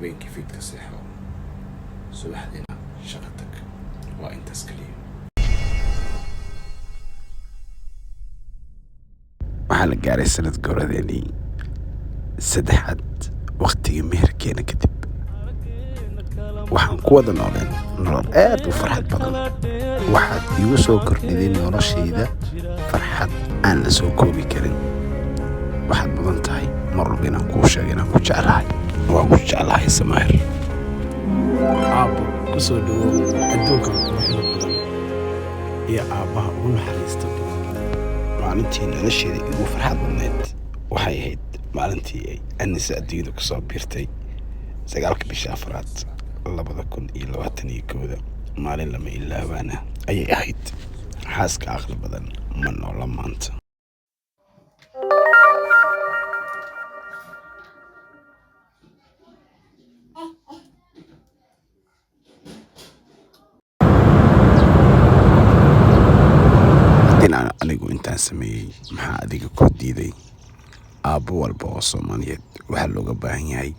habeenkii fiidka seexo subaxdiina shaqo tag waa intaas kaliya waxaa la gaaray sanad goradeenii saddexaad waqtigii meherkeena kadib waxaan ku wada nooleen nolol aad u farxad badan waxaad iigu soo kordhiday noloshayda farxad aan la soo koobi karin waxaad mudan tahay mar walba inaan kuu sheego inaan ku jeclahay waan ku jeclahay Samaahir aabbo ku soo dhawow adduunkan quruxda badan iyo aabbaha ugu naxariista badan maalintii nolosheeda igu farxad badneed waxay ahayd maalintii ay Anisa adduunyada ku soo biirtay 9 bisha Afraad 2021 maalin lama ilaabaana ayay ahayd xaaska aqli badan ma noola maanta anigu intaan sameeyey maxaa adiga ku diiday aabbo walba oo Soomaaliyeed waxaa looga baahan yahay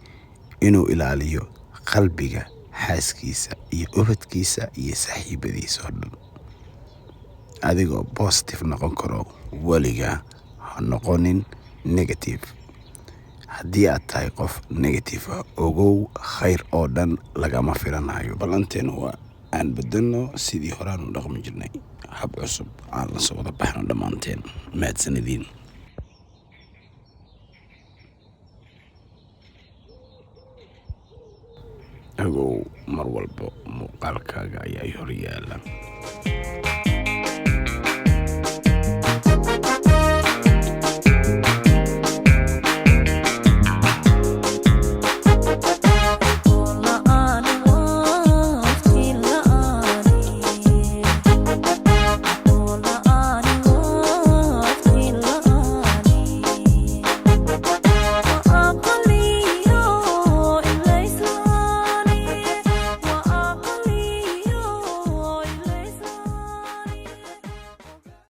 inuu ilaaliyo qalbiga xaaskiisa iyo ubadkiisa iyo saaxiibadiisa oo dhan adigoo positive noqon karo weliga ha noqonin negative haddii aad tahay qof negative ogow khayr oo dhan lagama filanayo ballanteenu waa aan beddelno sidii horaan u dhaqmi jirnay hab cusub aan la soo wada baxno dhammaanteen mahadsanidin agow mar walba muuqaalkaaga ayaa hor yaala